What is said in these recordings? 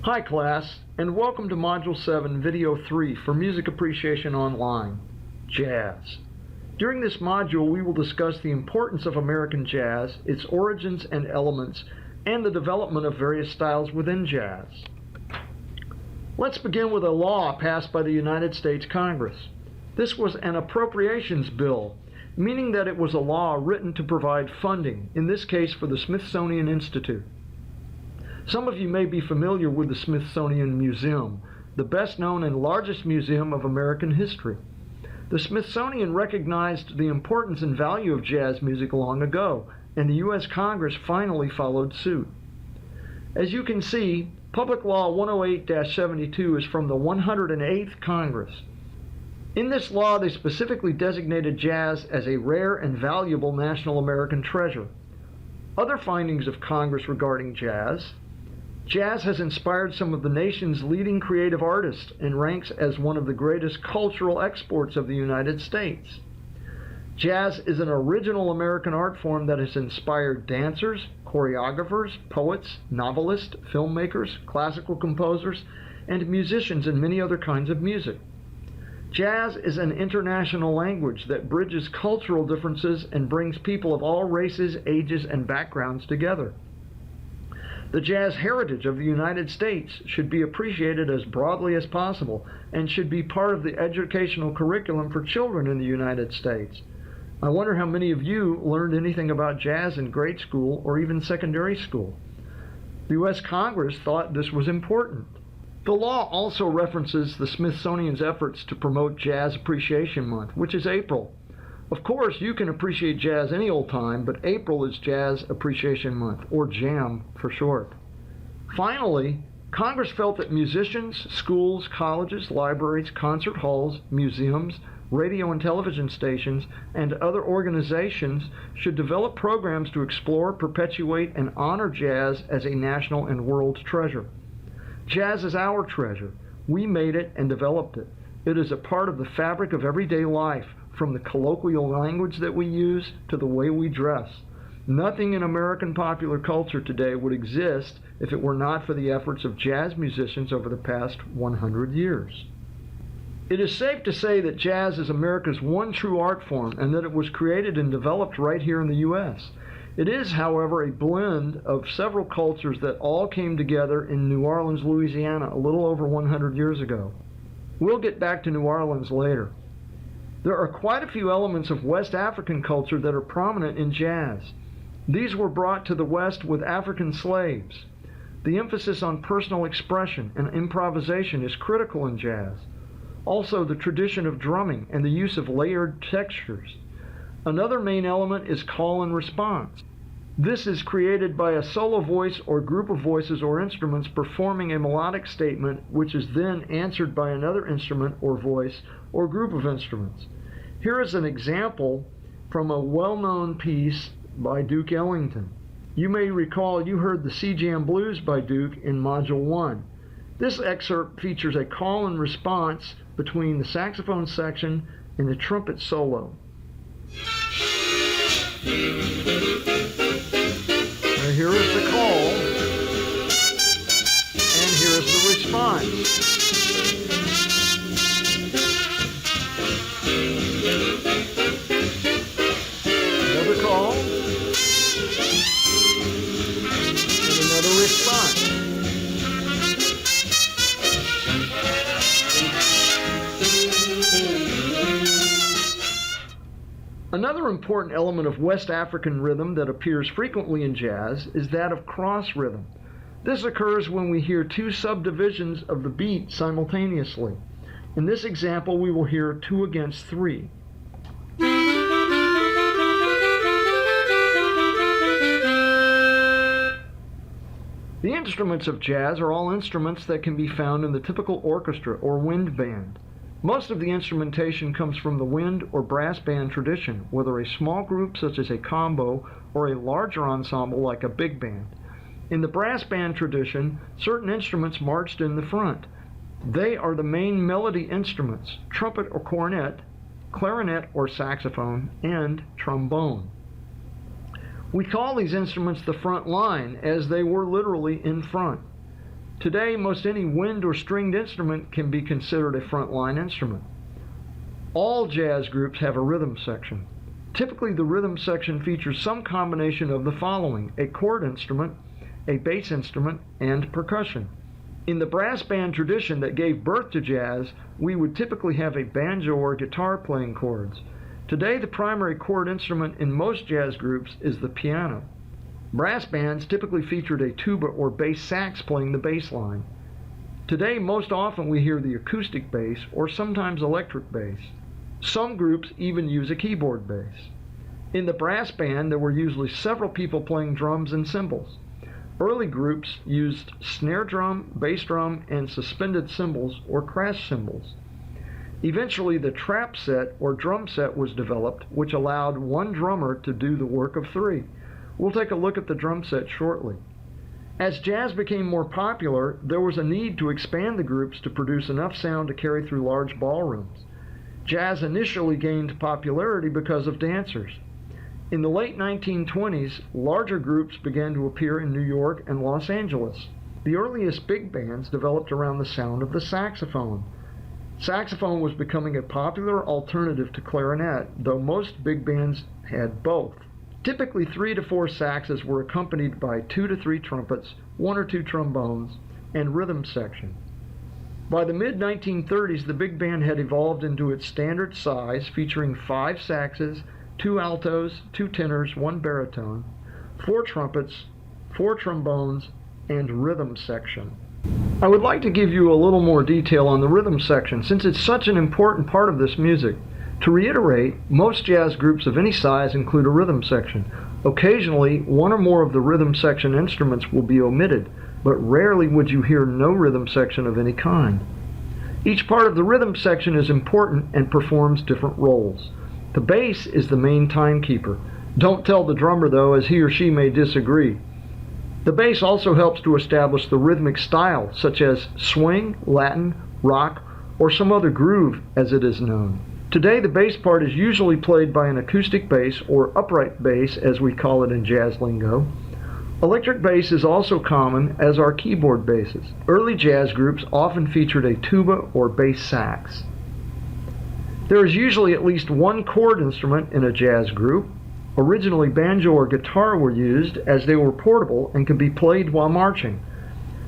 Hi class, and welcome to Module 7, Video 3 for Music Appreciation Online, Jazz. During this module, we will discuss the importance of American jazz, its origins and elements, and the development of various styles within jazz. Let's begin with a law passed by the United States Congress. This was an appropriations bill, meaning that it was a law written to provide funding, in this case for the Smithsonian Institute. Some of you may be familiar with the Smithsonian Museum, the best known and largest museum of American history. The Smithsonian recognized the importance and value of jazz music long ago, and the U.S. Congress finally followed suit. As you can see, Public Law 108-72 is from the 108th Congress. In this law, they specifically designated jazz as a rare and valuable national American treasure. Other findings of Congress regarding jazz: jazz has inspired some of the nation's leading creative artists and ranks as one of the greatest cultural exports of the United States. Jazz is an original American art form that has inspired dancers, choreographers, poets, novelists, filmmakers, classical composers, and musicians in many other kinds of music. Jazz is an international language that bridges cultural differences and brings people of all races, ages, and backgrounds together. The jazz heritage of the United States should be appreciated as broadly as possible and should be part of the educational curriculum for children in the United States. I wonder how many of you learned anything about jazz in grade school or even secondary school. The U.S. Congress thought this was important. The law also references the Smithsonian's efforts to promote Jazz Appreciation Month, which is April. Of course, you can appreciate jazz any old time, but April is Jazz Appreciation Month, or JAM for short. Finally, Congress felt that musicians, schools, colleges, libraries, concert halls, museums, radio and television stations, and other organizations should develop programs to explore, perpetuate, and honor jazz as a national and world treasure. Jazz is our treasure. We made it and developed it. It is a part of the fabric of everyday life, from the colloquial language that we use to the way we dress. Nothing in American popular culture today would exist if it were not for the efforts of jazz musicians over the past 100 years. It is safe to say that jazz is America's one true art form and that it was created and developed right here in the U.S. It is, however, a blend of several cultures that all came together in New Orleans, Louisiana, a little over 100 years ago. We'll get back to New Orleans later. There are quite a few elements of West African culture that are prominent in jazz. These were brought to the West with African slaves. The emphasis on personal expression and improvisation is critical in jazz. Also, the tradition of drumming and the use of layered textures. Another main element is call and response. This is created by a solo voice or group of voices or instruments performing a melodic statement, which is then answered by another instrument or voice or group of instruments. Here is an example from a well-known piece by Duke Ellington. You may recall you heard the Sea Jam Blues by Duke in Module 1. This excerpt features a call and response between the saxophone section and the trumpet solo. Now here is the call, and here is the response. Another call, and another response. Another important element of West African rhythm that appears frequently in jazz is that of cross rhythm. This occurs when we hear two subdivisions of the beat simultaneously. In this example, we will hear 2 against 3. The instruments of jazz are all instruments that can be found in the typical orchestra or wind band. Most of the instrumentation comes from the wind or brass band tradition, whether a small group such as a combo or a larger ensemble like a big band. In the brass band tradition, certain instruments marched in the front. They are the main melody instruments: trumpet or cornet, clarinet or saxophone, and trombone. We call these instruments the front line, as they were literally in front. Today, most any wind or stringed instrument can be considered a frontline instrument. All jazz groups have a rhythm section. Typically, the rhythm section features some combination of the following: a chord instrument, a bass instrument, and percussion. In the brass band tradition that gave birth to jazz, we would typically have a banjo or guitar playing chords. Today, the primary chord instrument in most jazz groups is the piano. Brass bands typically featured a tuba or bass sax playing the bass line. Today, most often we hear the acoustic bass or sometimes electric bass. Some groups even use a keyboard bass. In the brass band, there were usually several people playing drums and cymbals. Early groups used snare drum, bass drum, and suspended cymbals or crash cymbals. Eventually, the trap set or drum set was developed, which allowed one drummer to do the work of three. We'll take a look at the drum set shortly. As jazz became more popular, there was a need to expand the groups to produce enough sound to carry through large ballrooms. Jazz initially gained popularity because of dancers. In the late 1920s, larger groups began to appear in New York and Los Angeles. The earliest big bands developed around the sound of the saxophone. Saxophone was becoming a popular alternative to clarinet, though most big bands had both. Typically, 3 to 4 saxes were accompanied by 2 to 3 trumpets, 1 or 2 trombones, and rhythm section. By the mid-1930s, the big band had evolved into its standard size, featuring 5 saxes, 2 altos, 2 tenors, 1 baritone, 4 trumpets, 4 trombones, and rhythm section. I would like to give you a little more detail on the rhythm section, since it's such an important part of this music. To reiterate, most jazz groups of any size include a rhythm section. Occasionally, one or more of the rhythm section instruments will be omitted, but rarely would you hear no rhythm section of any kind. Each part of the rhythm section is important and performs different roles. The bass is the main timekeeper. Don't tell the drummer, though, as he or she may disagree. The bass also helps to establish the rhythmic style, such as swing, Latin, rock, or some other groove, as it is known. Today, the bass part is usually played by an acoustic bass, or upright bass as we call it in jazz lingo. Electric bass is also common, as are keyboard basses. Early jazz groups often featured a tuba or bass sax. There is usually at least one chord instrument in a jazz group. Originally, banjo or guitar were used, as they were portable and could be played while marching.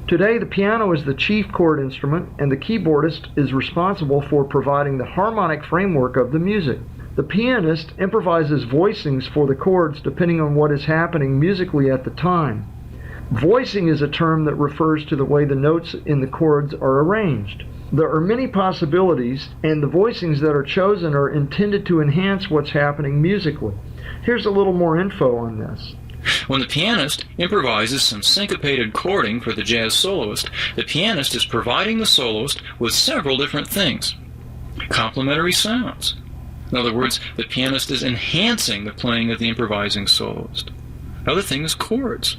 Today, the piano is the chief chord instrument, and the keyboardist is responsible for providing the harmonic framework of the music. The pianist improvises voicings for the chords depending on what is happening musically at the time. Voicing is a term that refers to the way the notes in the chords are arranged. There are many possibilities, and the voicings that are chosen are intended to enhance what's happening musically. Here's a little more info on this. When the pianist improvises some syncopated chording for the jazz soloist, the pianist is providing the soloist with several different things. Complementary sounds. In other words, the pianist is enhancing the playing of the improvising soloist. Another thing is chords.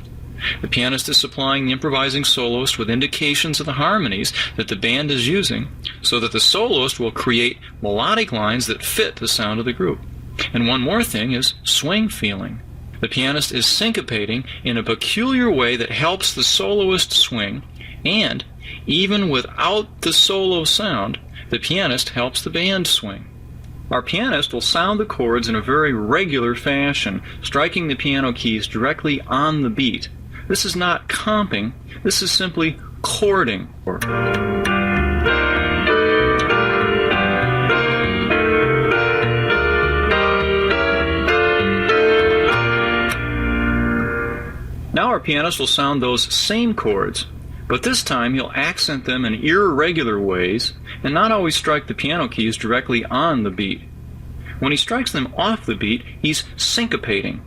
The pianist is supplying the improvising soloist with indications of the harmonies that the band is using, so that the soloist will create melodic lines that fit the sound of the group. And one more thing is swing feeling. The pianist is syncopating in a peculiar way that helps the soloist swing, and even without the solo sound, the pianist helps the band swing. Our pianist will sound the chords in a very regular fashion, striking the piano keys directly on the beat. This is not comping, this is simply chording. Now our pianist will sound those same chords, but this time he'll accent them in irregular ways and not always strike the piano keys directly on the beat. When he strikes them off the beat, he's syncopating.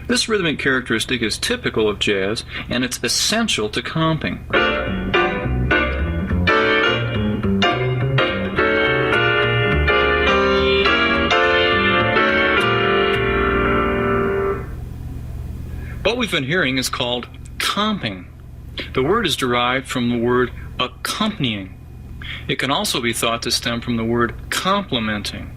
This rhythmic characteristic is typical of jazz, and it's essential to comping. What we've been hearing is called comping. The word is derived from the word accompanying. It can also be thought to stem from the word complementing.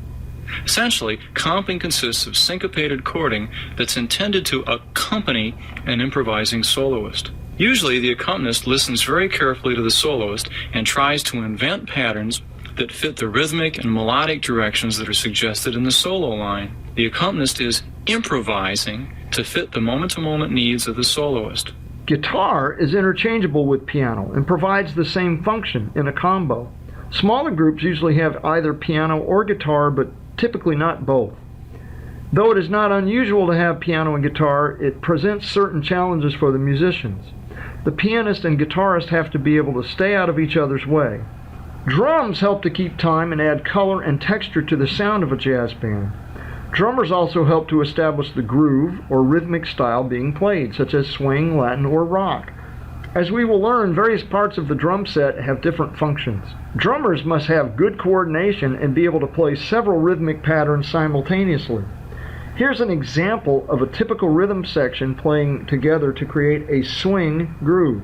Essentially, comping consists of syncopated chording that's intended to accompany an improvising soloist. Usually, the accompanist listens very carefully to the soloist and tries to invent patterns that fit the rhythmic and melodic directions that are suggested in the solo line. The accompanist is improvising to fit the moment-to-moment needs of the soloist. Guitar is interchangeable with piano and provides the same function in a combo. Smaller groups usually have either piano or guitar, but typically not both. Though it is not unusual to have piano and guitar, it presents certain challenges for the musicians. The pianist and guitarist have to be able to stay out of each other's way. Drums help to keep time and add color and texture to the sound of a jazz band. Drummers also help to establish the groove or rhythmic style being played, such as swing, Latin, or rock. As we will learn, various parts of the drum set have different functions. Drummers must have good coordination and be able to play several rhythmic patterns simultaneously. Here's an example of a typical rhythm section playing together to create a swing groove.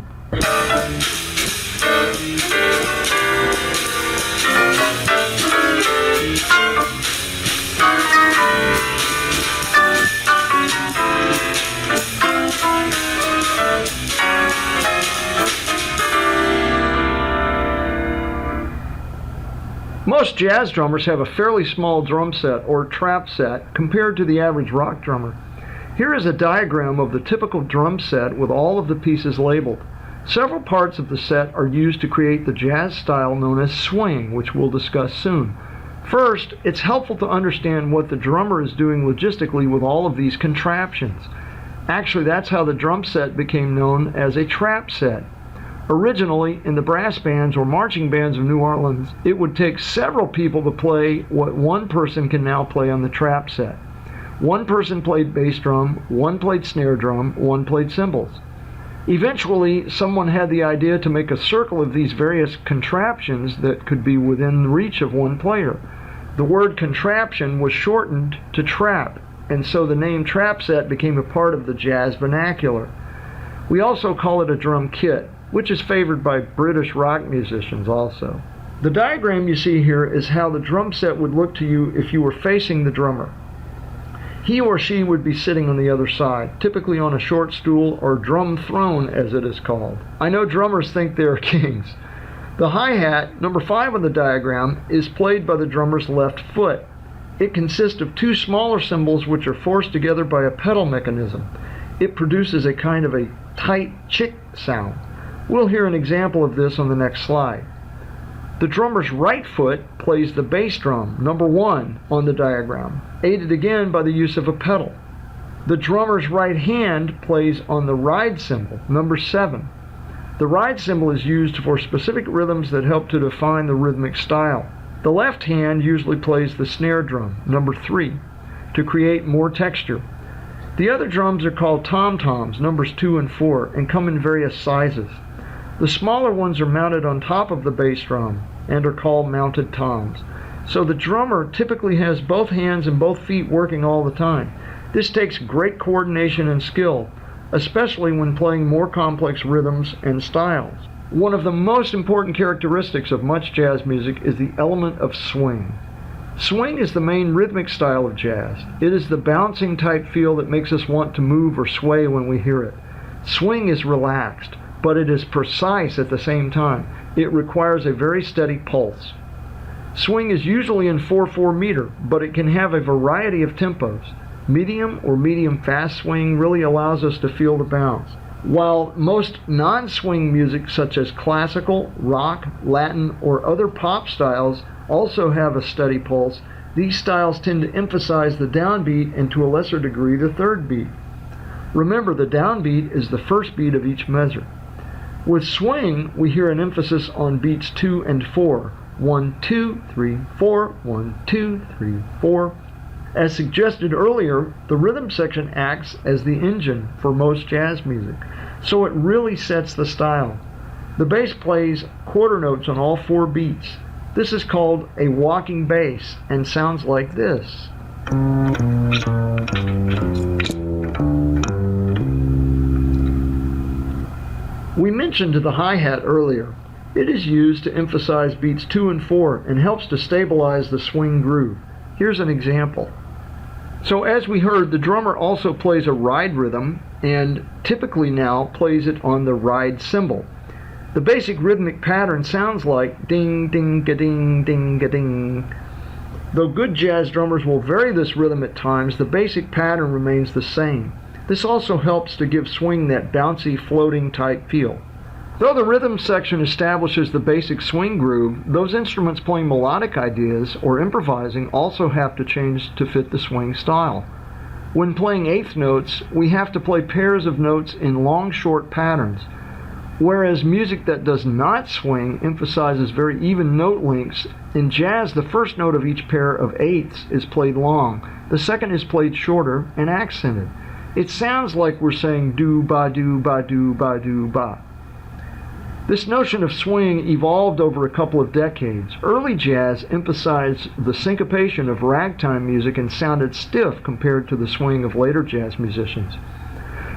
Most jazz drummers have a fairly small drum set or trap set compared to the average rock drummer. Here is a diagram of the typical drum set with all of the pieces labeled. Several parts of the set are used to create the jazz style known as swing, which we'll discuss soon. First, it's helpful to understand what the drummer is doing logistically with all of these contraptions. Actually, that's how the drum set became known as a trap set. Originally, in the brass bands or marching bands of New Orleans, it would take several people to play what one person can now play on the trap set. One person played bass drum, one played snare drum, one played cymbals. Eventually, someone had the idea to make a circle of these various contraptions that could be within reach of one player. The word contraption was shortened to trap, and so the name trap set became a part of the jazz vernacular. We also call it a drum kit, which is favored by British rock musicians also. The diagram you see here is how the drum set would look to you if you were facing the drummer. He or she would be sitting on the other side, typically on a short stool or drum throne as it is called. I know drummers think they are kings. The hi-hat, number 5 on the diagram, is played by the drummer's left foot. It consists of 2 smaller cymbals which are forced together by a pedal mechanism. It produces a kind of a tight chick sound. We'll hear an example of this on the next slide. The drummer's right foot plays the bass drum, number 1 on the diagram, aided again by the use of a pedal. The drummer's right hand plays on the ride cymbal, number 7. The ride cymbal is used for specific rhythms that help to define the rhythmic style. The left hand usually plays the snare drum, number 3, to create more texture. The other drums are called tom-toms, numbers 2 and 4, and come in various sizes. The smaller ones are mounted on top of the bass drum and are called mounted toms. So the drummer typically has both hands and both feet working all the time. This takes great coordination and skill, especially when playing more complex rhythms and styles. One of the most important characteristics of much jazz music is the element of swing. Swing is the main rhythmic style of jazz. It is the bouncing type feel that makes us want to move or sway when we hear it. Swing is relaxed, but it is precise at the same time. It requires a very steady pulse. Swing is usually in 4/4 meter, but it can have a variety of tempos. Medium or medium fast swing really allows us to feel the bounce. While most non-swing music such as classical, rock, Latin, or other pop styles also have a steady pulse, these styles tend to emphasize the downbeat and to a lesser degree the third beat. Remember, the downbeat is the first beat of each measure. With swing, we hear an emphasis on beats 2 and 4. 1, 2, 3, 4, 1, 2, 3, 4. As suggested earlier, the rhythm section acts as the engine for most jazz music, so it really sets the style. The bass plays quarter notes on all 4 beats. This is called a walking bass and sounds like this. We mentioned the hi-hat earlier. It is used to emphasize beats 2 and 4 and helps to stabilize the swing groove. Here's an example. So as we heard, the drummer also plays a ride rhythm and typically now plays it on the ride cymbal. The basic rhythmic pattern sounds like ding, ding, ga-ding, ding, ga-ding. Though good jazz drummers will vary this rhythm at times, the basic pattern remains the same. This also helps to give swing that bouncy, floating type feel. Though the rhythm section establishes the basic swing groove, those instruments playing melodic ideas or improvising also have to change to fit the swing style. When playing eighth notes, we have to play pairs of notes in long, short patterns, whereas music that does not swing emphasizes very even note lengths. In jazz, the first note of each pair of eighths is played long, the second is played shorter and accented. It sounds like we're saying do-ba-do-ba-do-ba-do-ba. This notion of swing evolved over a couple of decades. Early jazz emphasized the syncopation of ragtime music and sounded stiff compared to the swing of later jazz musicians.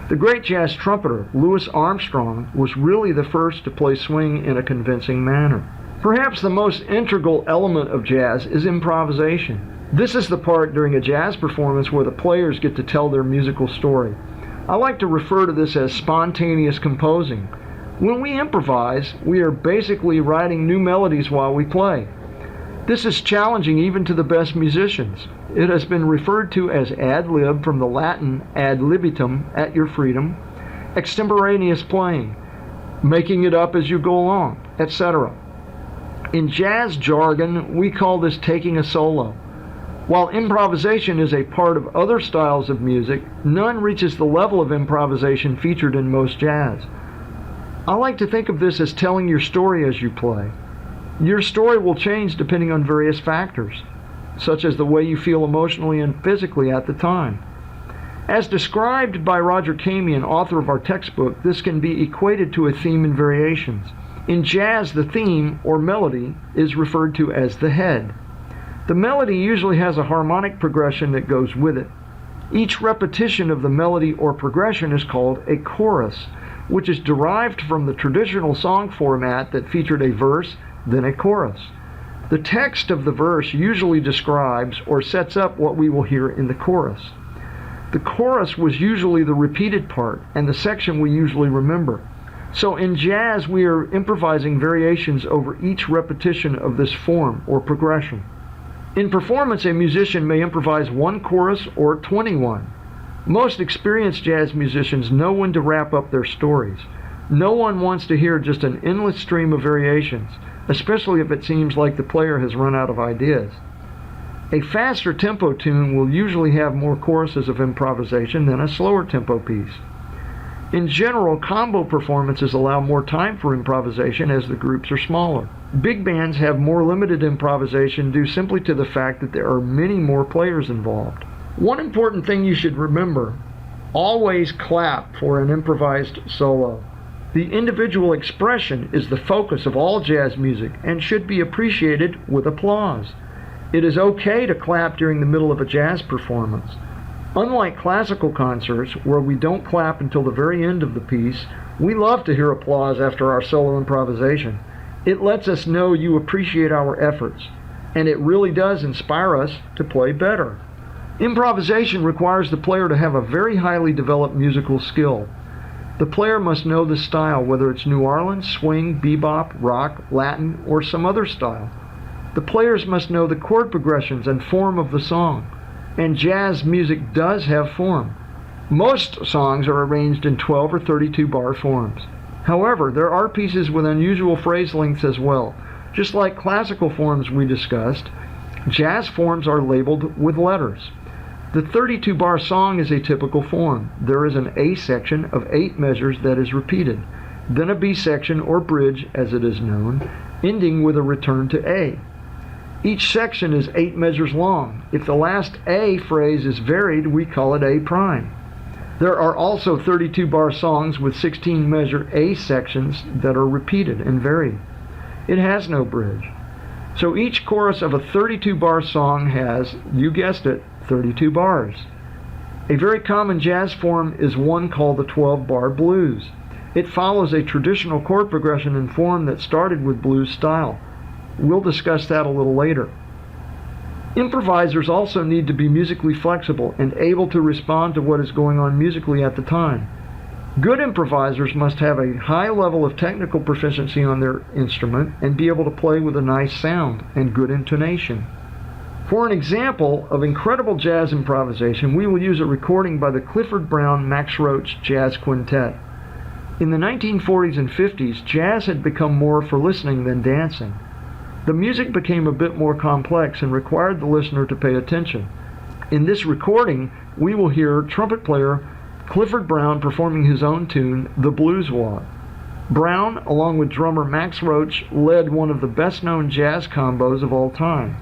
The great jazz trumpeter, Louis Armstrong, was really the first to play swing in a convincing manner. Perhaps the most integral element of jazz is improvisation. This is the part during a jazz performance where the players get to tell their musical story. I like to refer to this as spontaneous composing. When we improvise, we are basically writing new melodies while we play. This is challenging even to the best musicians. It has been referred to as ad lib, from the Latin ad libitum, at your freedom, extemporaneous playing, making it up as you go along, etc. In jazz jargon, we call this taking a solo. While improvisation is a part of other styles of music, none reaches the level of improvisation featured in most jazz. I like to think of this as telling your story as you play. Your story will change depending on various factors, such as the way you feel emotionally and physically at the time. As described by Roger Kamian, author of our textbook, this can be equated to a theme and variations. In jazz, the theme, or melody, is referred to as the head. The melody usually has a harmonic progression that goes with it. Each repetition of the melody or progression is called a chorus, which is derived from the traditional song format that featured a verse, then a chorus. The text of the verse usually describes or sets up what we will hear in the chorus. The chorus was usually the repeated part and the section we usually remember. So in jazz, we are improvising variations over each repetition of this form or progression. In performance, a musician may improvise one chorus or 21. Most experienced jazz musicians know when to wrap up their stories. No one wants to hear just an endless stream of variations, especially if it seems like the player has run out of ideas. A faster tempo tune will usually have more choruses of improvisation than a slower tempo piece. In general, combo performances allow more time for improvisation as the groups are smaller. Big bands have more limited improvisation due simply to the fact that there are many more players involved. One important thing you should remember: always clap for an improvised solo. The individual expression is the focus of all jazz music and should be appreciated with applause. It is okay to clap during the middle of a jazz performance. Unlike classical concerts, where we don't clap until the very end of the piece, we love to hear applause after our solo improvisation. It lets us know you appreciate our efforts, and it really does inspire us to play better. Improvisation requires the player to have a very highly developed musical skill. The player must know the style, whether it's New Orleans, swing, bebop, rock, Latin, or some other style. The players must know the chord progressions and form of the song. And jazz music does have form. Most songs are arranged in 12 or 32 bar forms. However, there are pieces with unusual phrase lengths as well. Just like classical forms we discussed, jazz forms are labeled with letters. The 32 bar song is a typical form. There is an A section of 8 measures that is repeated, then a B section, or bridge as it is known, ending with a return to A. Each section is 8 measures long. If the last A phrase is varied, we call it A prime. There are also 32 bar songs with 16 measure A sections that are repeated and varied. It has no bridge. So each chorus of a 32 bar song has, you guessed it, 32 bars. A very common jazz form is one called the 12 bar blues. It follows a traditional chord progression and form that started with blues style. We'll discuss that a little later. Improvisers also need to be musically flexible and able to respond to what is going on musically at the time. Good improvisers must have a high level of technical proficiency on their instrument and be able to play with a nice sound and good intonation. For an example of incredible jazz improvisation, we will use a recording by the Clifford Brown-Max Roach Jazz Quintet. In the 1940s and 50s, jazz had become more for listening than dancing. The music became a bit more complex and required the listener to pay attention. In this recording, we will hear trumpet player Clifford Brown performing his own tune, The Blues Walk. Brown, along with drummer Max Roach, led one of the best-known jazz combos of all time.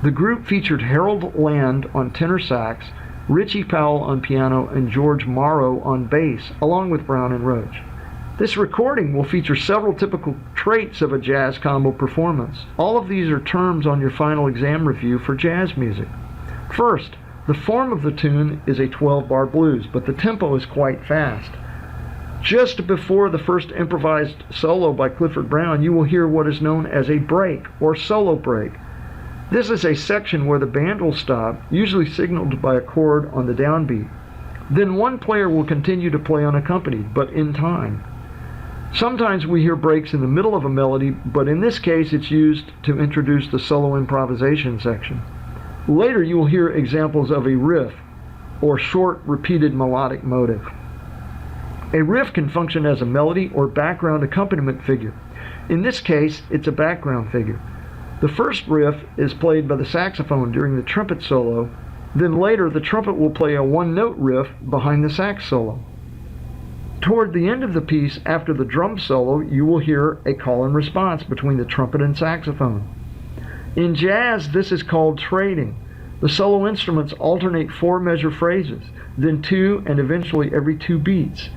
The group featured Harold Land on tenor sax, Richie Powell on piano, and George Morrow on bass, along with Brown and Roach. This recording will feature several typical traits of a jazz combo performance. All of these are terms on your final exam review for jazz music. First, the form of the tune is a 12-bar blues, but the tempo is quite fast. Just before the first improvised solo by Clifford Brown, you will hear what is known as a break or solo break. This is a section where the band will stop, usually signaled by a chord on the downbeat. Then one player will continue to play unaccompanied, but in time. Sometimes we hear breaks in the middle of a melody, but in this case it's used to introduce the solo improvisation section. Later you will hear examples of a riff, or short repeated melodic motive. A riff can function as a melody or background accompaniment figure. In this case, it's a background figure. The first riff is played by the saxophone during the trumpet solo, then later the trumpet will play a one-note riff behind the sax solo. Toward the end of the piece, after the drum solo, you will hear a call and response between the trumpet and saxophone. In jazz, this is called trading. The solo instruments alternate 4-measure phrases, then 2 and eventually every 2 beats.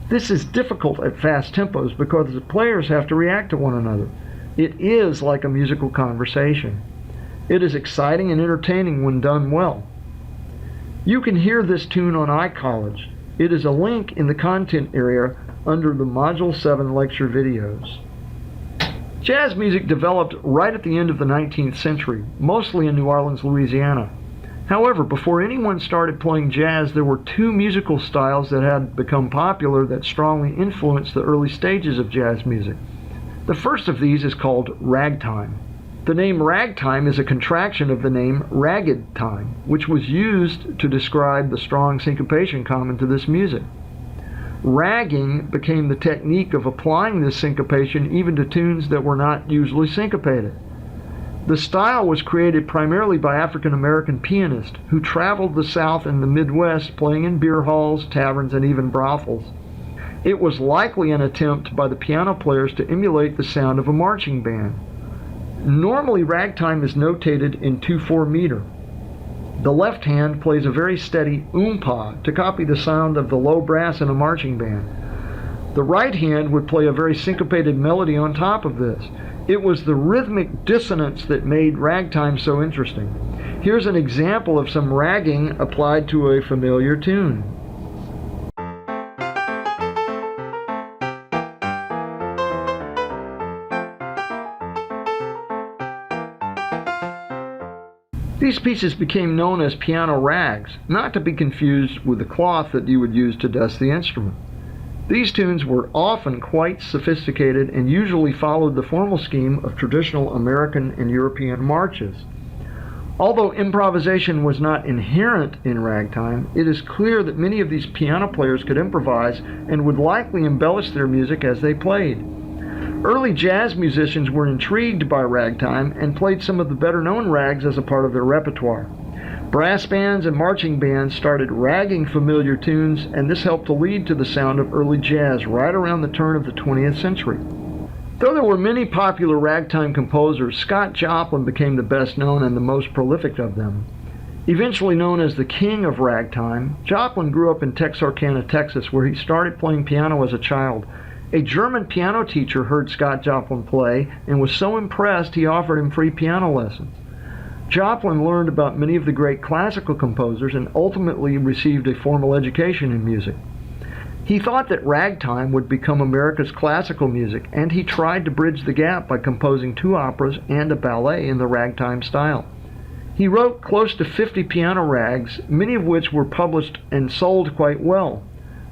This is difficult at fast tempos because the players have to react to one another. It is like a musical conversation. It is exciting and entertaining when done well. You can hear this tune on iCollege. It is a link in the content area under the Module 7 lecture videos. Jazz music developed right at the end of the 19th century, mostly in New Orleans, Louisiana. However, before anyone started playing jazz, there were 2 musical styles that had become popular that strongly influenced the early stages of jazz music. The first of these is called ragtime. The name ragtime is a contraction of the name ragged time, which was used to describe the strong syncopation common to this music. Ragging became the technique of applying this syncopation even to tunes that were not usually syncopated. The style was created primarily by African American pianists who traveled the South and the Midwest playing in beer halls, taverns, and even brothels. It was likely an attempt by the piano players to emulate the sound of a marching band. Normally, ragtime is notated in 2/4 meter. The left hand plays a very steady oompa to copy the sound of the low brass in a marching band. The right hand would play a very syncopated melody on top of this. It was the rhythmic dissonance that made ragtime so interesting. Here's an example of some ragging applied to a familiar tune. These pieces became known as piano rags, not to be confused with the cloth that you would use to dust the instrument. These tunes were often quite sophisticated and usually followed the formal scheme of traditional American and European marches. Although improvisation was not inherent in ragtime, it is clear that many of these piano players could improvise and would likely embellish their music as they played. Early jazz musicians were intrigued by ragtime and played some of the better-known rags as a part of their repertoire. Brass bands and marching bands started ragging familiar tunes, and this helped to lead to the sound of early jazz right around the turn of the 20th century. Though there were many popular ragtime composers, Scott Joplin became the best known and the most prolific of them. Eventually known as the king of ragtime, Joplin grew up in Texarkana, Texas, where he started playing piano as a child. A German piano teacher heard Scott Joplin play and was so impressed he offered him free piano lessons. Joplin learned about many of the great classical composers and ultimately received a formal education in music. He thought that ragtime would become America's classical music, and he tried to bridge the gap by composing 2 operas and a ballet in the ragtime style. He wrote close to 50 piano rags, many of which were published and sold quite well.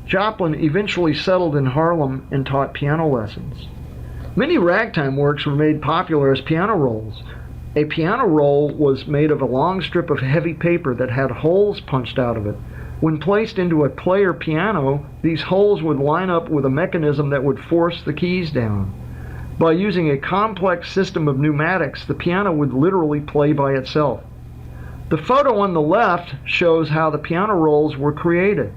Joplin eventually settled in Harlem and taught piano lessons. Many ragtime works were made popular as piano rolls. A piano roll was made of a long strip of heavy paper that had holes punched out of it. When placed into a player piano, these holes would line up with a mechanism that would force the keys down. By using a complex system of pneumatics, the piano would literally play by itself. The photo on the left shows how the piano rolls were created.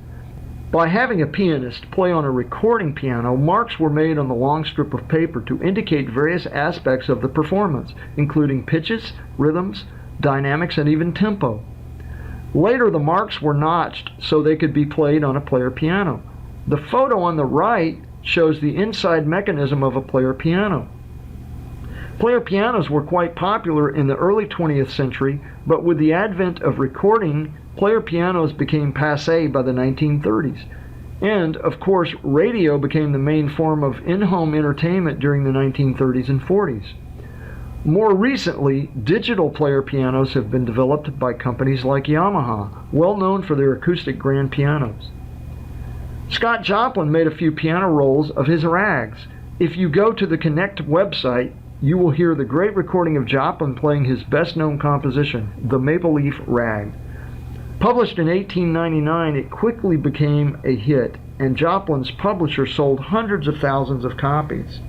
By having a pianist play on a recording piano, marks were made on the long strip of paper to indicate various aspects of the performance, including pitches, rhythms, dynamics, and even tempo. Later, the marks were notched so they could be played on a player piano. The photo on the right shows the inside mechanism of a player piano. Player pianos were quite popular in the early 20th century, but with the advent of recording, player pianos became passé by the 1930s. And, of course, radio became the main form of in-home entertainment during the 1930s and 40s. More recently, digital player pianos have been developed by companies like Yamaha, well known for their acoustic grand pianos. Scott Joplin made a few piano rolls of his rags. If you go to the Connect website, you will hear the great recording of Joplin playing his best-known composition, the Maple Leaf Rag. Published in 1899, it quickly became a hit, and Joplin's publisher sold hundreds of thousands of copies.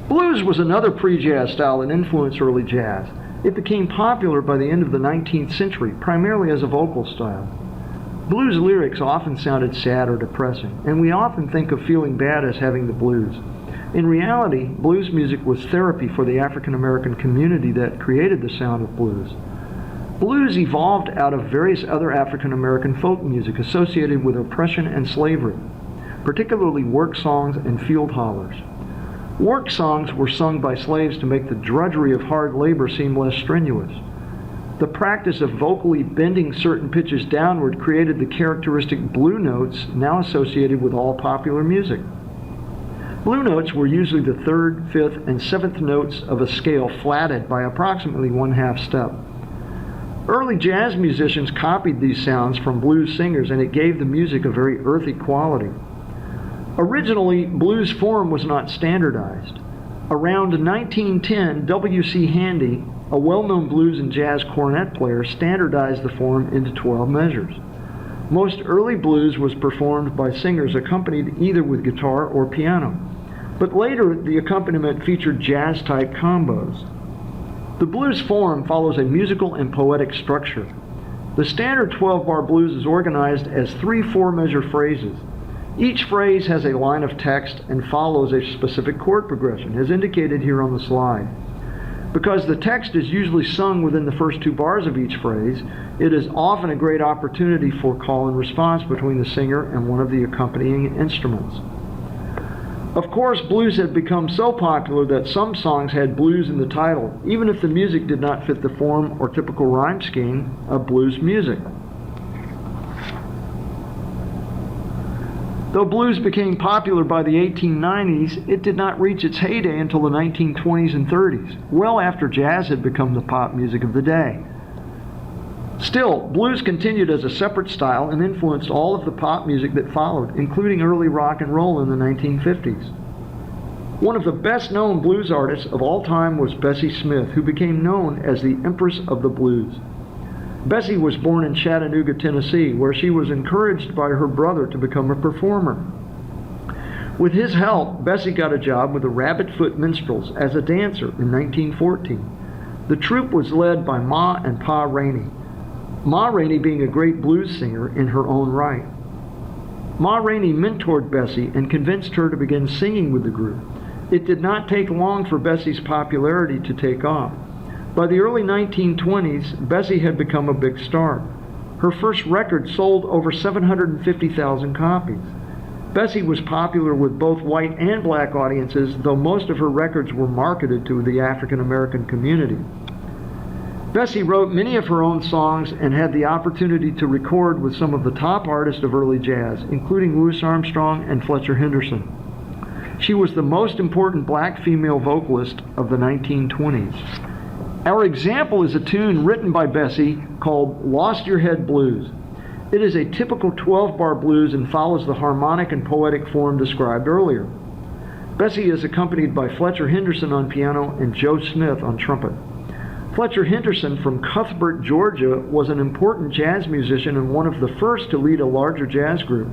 Blues was another pre-jazz style that influenced early jazz. It became popular by the end of the 19th century, primarily as a vocal style. Blues lyrics often sounded sad or depressing, and we often think of feeling bad as having the blues. In reality, blues music was therapy for the African American community that created the sound of blues. Blues evolved out of various other African American folk music associated with oppression and slavery, particularly work songs and field hollers. Work songs were sung by slaves to make the drudgery of hard labor seem less strenuous. The practice of vocally bending certain pitches downward created the characteristic blue notes now associated with all popular music. Blue notes were usually the third, fifth, and seventh notes of a scale flatted by approximately 1/2 step. Early jazz musicians copied these sounds from blues singers, and it gave the music a very earthy quality. Originally, blues form was not standardized. Around 1910, W.C. Handy, a well-known blues and jazz cornet player, standardized the form into 12 measures. Most early blues was performed by singers accompanied either with guitar or piano, but later the accompaniment featured jazz-type combos. The blues form follows a musical and poetic structure. The standard 12-bar blues is organized as 3 4-measure phrases. Each phrase has a line of text and follows a specific chord progression, as indicated here on the slide. Because the text is usually sung within the first 2 bars of each phrase, it is often a great opportunity for call and response between the singer and one of the accompanying instruments. Of course, blues had become so popular that some songs had blues in the title, even if the music did not fit the form or typical rhyme scheme of blues music. Though blues became popular by the 1890s, it did not reach its heyday until the 1920s and 30s, well after jazz had become the pop music of the day. Still, blues continued as a separate style and influenced all of the pop music that followed, including early rock and roll in the 1950s. One of the best-known blues artists of all time was Bessie Smith, who became known as the Empress of the Blues. Bessie was born in Chattanooga, Tennessee, where she was encouraged by her brother to become a performer. With his help, Bessie got a job with the Rabbit Foot Minstrels as a dancer in 1914. The troupe was led by Ma and Pa Rainey, Ma Rainey being a great blues singer in her own right. Ma Rainey mentored Bessie and convinced her to begin singing with the group. It did not take long for Bessie's popularity to take off. By the early 1920s, Bessie had become a big star. Her first record sold over 750,000 copies. Bessie was popular with both white and black audiences, though most of her records were marketed to the African American community. Bessie wrote many of her own songs and had the opportunity to record with some of the top artists of early jazz, including Louis Armstrong and Fletcher Henderson. She was the most important black female vocalist of the 1920s. Our example is a tune written by Bessie called Lost Your Head Blues. It is a typical 12-bar blues and follows the harmonic and poetic form described earlier. Bessie is accompanied by Fletcher Henderson on piano and Joe Smith on trumpet. Fletcher Henderson from Cuthbert, Georgia, was an important jazz musician and one of the first to lead a larger jazz group.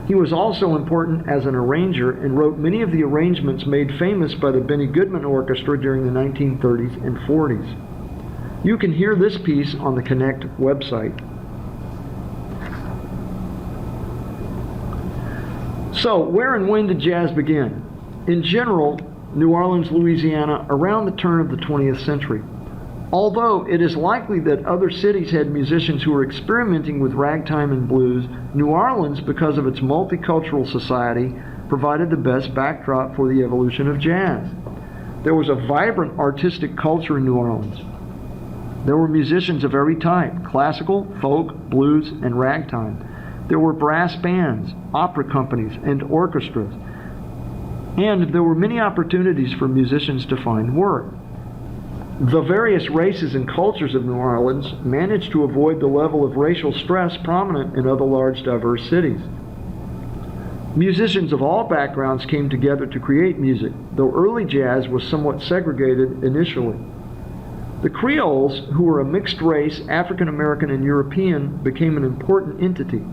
He was also important as an arranger and wrote many of the arrangements made famous by the Benny Goodman Orchestra during the 1930s and 40s. You can hear this piece on the Connect website. So, where and when did jazz begin? In general, New Orleans, Louisiana, around the turn of the 20th century. Although it is likely that other cities had musicians who were experimenting with ragtime and blues, New Orleans, because of its multicultural society, provided the best backdrop for the evolution of jazz. There was a vibrant artistic culture in New Orleans. There were musicians of every type: classical, folk, blues, and ragtime. There were brass bands, opera companies, and orchestras. And there were many opportunities for musicians to find work. The various races and cultures of New Orleans managed to avoid the level of racial stress prominent in other large, diverse cities. Musicians of all backgrounds came together to create music, though early jazz was somewhat segregated initially. The Creoles, who were a mixed race, African American and European, became an important entity.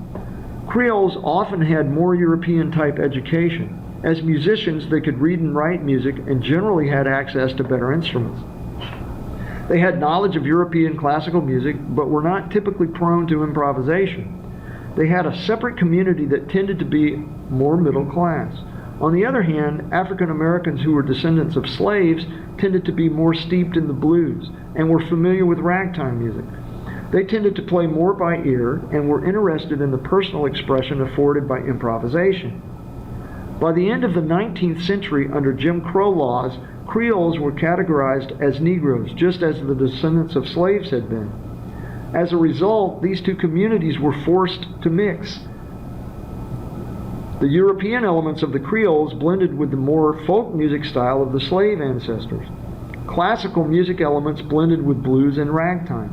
Creoles often had more European-type education. As musicians, they could read and write music and generally had access to better instruments. They had knowledge of European classical music, but were not typically prone to improvisation. They had a separate community that tended to be more middle class. On the other hand, African Americans who were descendants of slaves tended to be more steeped in the blues and were familiar with ragtime music. They tended to play more by ear and were interested in the personal expression afforded by improvisation. By the end of the 19th century, under Jim Crow laws, Creoles were categorized as Negroes, just as the descendants of slaves had been. As a result, these two communities were forced to mix. The European elements of the Creoles blended with the more folk music style of the slave ancestors. Classical music elements blended with blues and ragtime.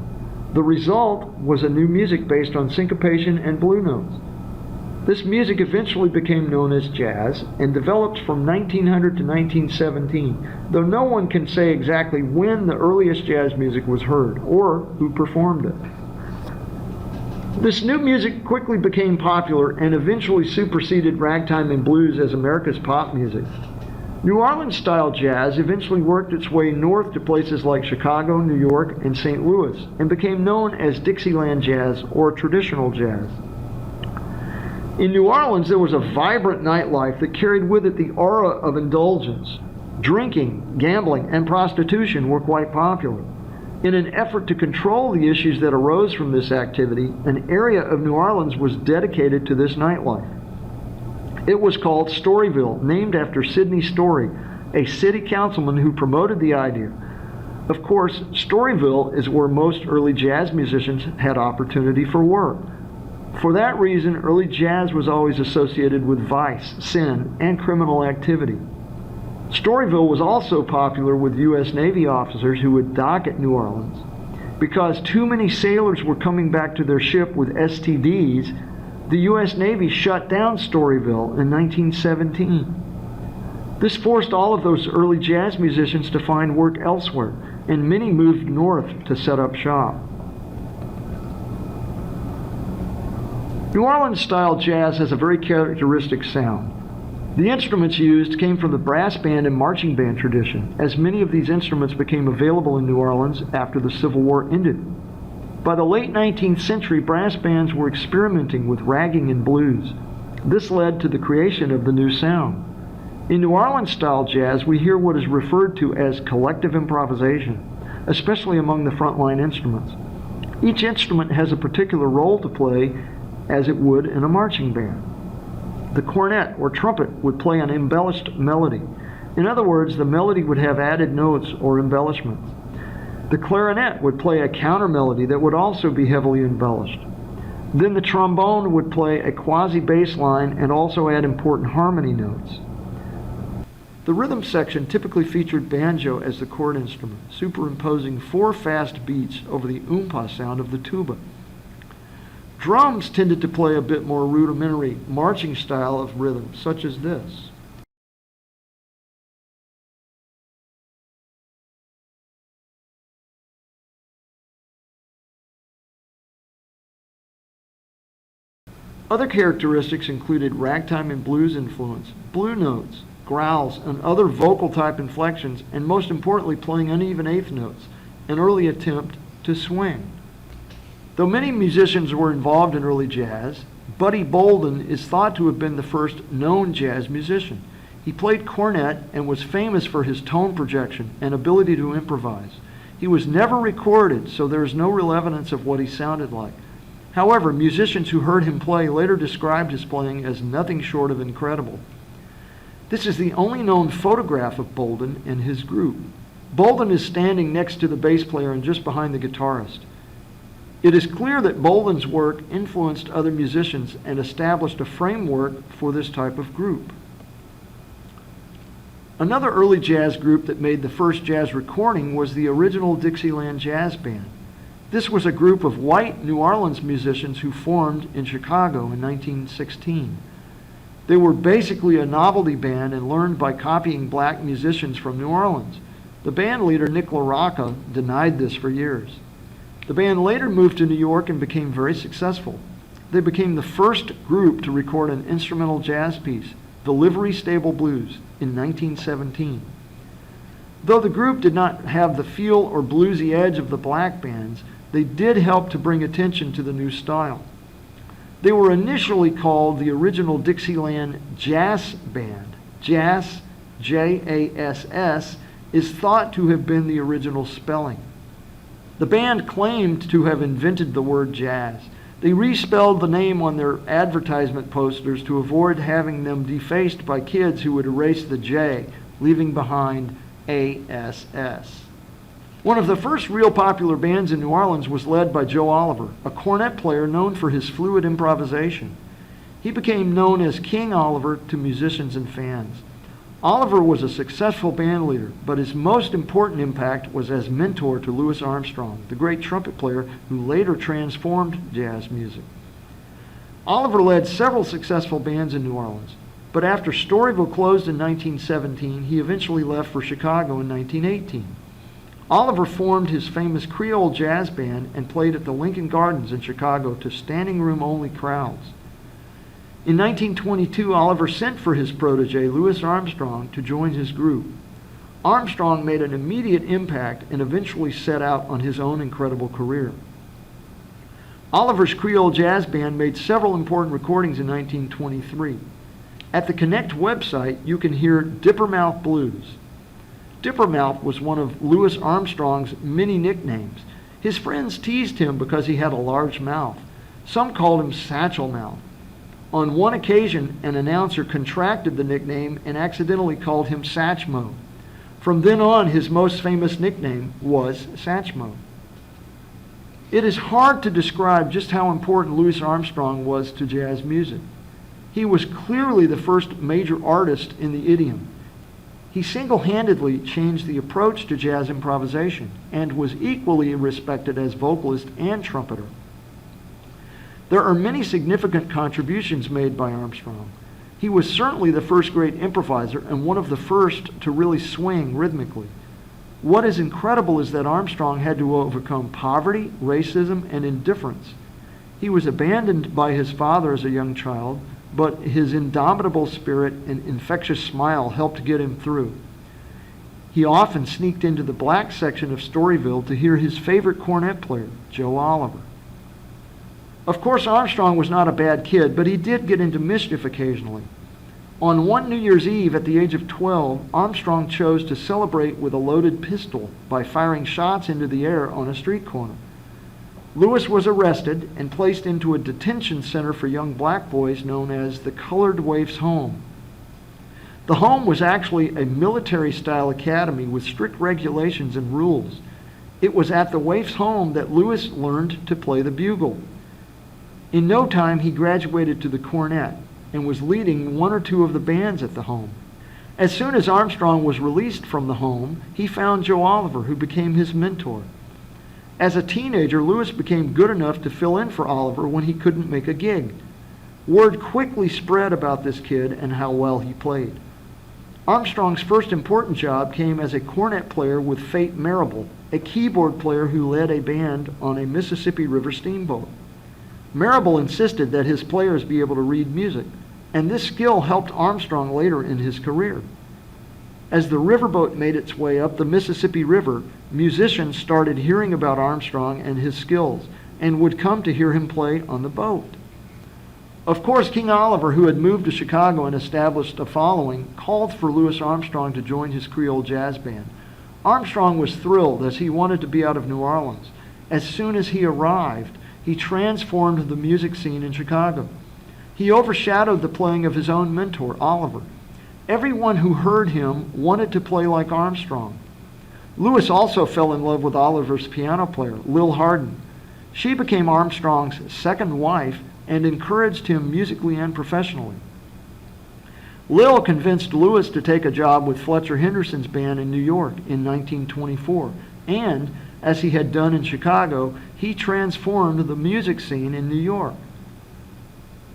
The result was a new music based on syncopation and blue notes. This music eventually became known as jazz and developed from 1900 to 1917, though no one can say exactly when the earliest jazz music was heard or who performed it. This new music quickly became popular and eventually superseded ragtime and blues as America's pop music. New Orleans-style jazz eventually worked its way north to places like Chicago, New York, and St. Louis, and became known as Dixieland jazz or traditional jazz. In New Orleans, there was a vibrant nightlife that carried with it the aura of indulgence. Drinking, gambling, and prostitution were quite popular. In an effort to control the issues that arose from this activity, an area of New Orleans was dedicated to this nightlife. It was called Storyville, named after Sidney Story, a city councilman who promoted the idea. Of course, Storyville is where most early jazz musicians had opportunity for work. For that reason, early jazz was always associated with vice, sin, and criminal activity. Storyville was also popular with U.S. Navy officers who would dock at New Orleans. Because too many sailors were coming back to their ship with STDs, the U.S. Navy shut down Storyville in 1917. This forced all of those early jazz musicians to find work elsewhere, and many moved north to set up shop. New Orleans-style jazz has a very characteristic sound. The instruments used came from the brass band and marching band tradition, as many of these instruments became available in New Orleans after the Civil War ended. By the late 19th century, brass bands were experimenting with ragging and blues. This led to the creation of the new sound. In New Orleans-style jazz, we hear what is referred to as collective improvisation, especially among the frontline instruments. Each instrument has a particular role to play, as it would in a marching band. The cornet or trumpet would play an embellished melody. In other words, the melody would have added notes or embellishments. The clarinet would play a counter melody that would also be heavily embellished. Then the trombone would play a quasi-bass line and also add important harmony notes. The rhythm section typically featured banjo as the chord instrument, superimposing 4 fast beats over the oompa sound of the tuba. Drums tended to play a bit more rudimentary marching style of rhythm, such as this. Other characteristics included ragtime and blues influence, blue notes, growls, and other vocal type inflections, and most importantly playing uneven eighth notes, an early attempt to swing. Though many musicians were involved in early jazz, Buddy Bolden is thought to have been the first known jazz musician. He played cornet and was famous for his tone projection and ability to improvise. He was never recorded, so there is no real evidence of what he sounded like. However, musicians who heard him play later described his playing as nothing short of incredible. This is the only known photograph of Bolden and his group. Bolden is standing next to the bass player and just behind the guitarist. It is clear that Bolden's work influenced other musicians and established a framework for this type of group. Another early jazz group that made the first jazz recording was the original Dixieland Jazz Band. This was a group of white New Orleans musicians who formed in Chicago in 1916. They were basically a novelty band and learned by copying black musicians from New Orleans. The band leader, Nick LaRocca, denied this for years. The band later moved to New York and became very successful. They became the first group to record an instrumental jazz piece, the Livery Stable Blues, in 1917. Though the group did not have the feel or bluesy edge of the black bands, they did help to bring attention to the new style. They were initially called the original Dixieland Jazz Band. Jazz, J-A-S-S, is thought to have been the original spelling. The band claimed to have invented the word jazz. They respelled the name on their advertisement posters to avoid having them defaced by kids who would erase the J, leaving behind A-S-S. One of the first real popular bands in New Orleans was led by Joe Oliver, a cornet player known for his fluid improvisation. He became known as King Oliver to musicians and fans. Oliver was a successful band leader, but his most important impact was as mentor to Louis Armstrong, the great trumpet player who later transformed jazz music. Oliver led several successful bands in New Orleans, but after Storyville closed in 1917, he eventually left for Chicago in 1918. Oliver formed his famous Creole Jazz Band and played at the Lincoln Gardens in Chicago to standing room only crowds. In 1922, Oliver sent for his protege, Louis Armstrong, to join his group. Armstrong made an immediate impact and eventually set out on his own incredible career. Oliver's Creole Jazz Band made several important recordings in 1923. At the Connect website, you can hear Dippermouth Blues. Dippermouth was one of Louis Armstrong's many nicknames. His friends teased him because he had a large mouth. Some called him Satchel Mouth. On one occasion, an announcer contracted the nickname and accidentally called him Satchmo. From then on, his most famous nickname was Satchmo. It is hard to describe just how important Louis Armstrong was to jazz music. He was clearly the first major artist in the idiom. He single-handedly changed the approach to jazz improvisation and was equally respected as vocalist and trumpeter. There are many significant contributions made by Armstrong. He was certainly the first great improviser and one of the first to really swing rhythmically. What is incredible is that Armstrong had to overcome poverty, racism, and indifference. He was abandoned by his father as a young child, but his indomitable spirit and infectious smile helped get him through. He often sneaked into the black section of Storyville to hear his favorite cornet player, Joe Oliver. Of course, Armstrong was not a bad kid, but he did get into mischief occasionally. On one New Year's Eve at the age of 12, Armstrong chose to celebrate with a loaded pistol by firing shots into the air on a street corner. Louis was arrested and placed into a detention center for young black boys known as the Colored Waif's Home. The home was actually a military-style academy with strict regulations and rules. It was at the Waif's Home that Louis learned to play the bugle. In no time, he graduated to the cornet and was leading one or two of the bands at the home. As soon as Armstrong was released from the home, he found Joe Oliver, who became his mentor. As a teenager, Lewis became good enough to fill in for Oliver when he couldn't make a gig. Word quickly spread about this kid and how well he played. Armstrong's first important job came as a cornet player with Fate Marable, a keyboard player who led a band on a Mississippi River steamboat. Marable insisted that his players be able to read music, and this skill helped Armstrong later in his career. As the riverboat made its way up the Mississippi River, musicians started hearing about Armstrong and his skills, and would come to hear him play on the boat. Of course, King Oliver, who had moved to Chicago and established a following, called for Louis Armstrong to join his Creole jazz band. Armstrong was thrilled, as he wanted to be out of New Orleans. As soon as he arrived, he transformed the music scene in Chicago. He overshadowed the playing of his own mentor, Oliver. Everyone who heard him wanted to play like Armstrong. Louis also fell in love with Oliver's piano player, Lil Hardin. She became Armstrong's second wife and encouraged him musically and professionally. Lil convinced Louis to take a job with Fletcher Henderson's band in New York in 1924, and, as he had done in Chicago, he transformed the music scene in New York.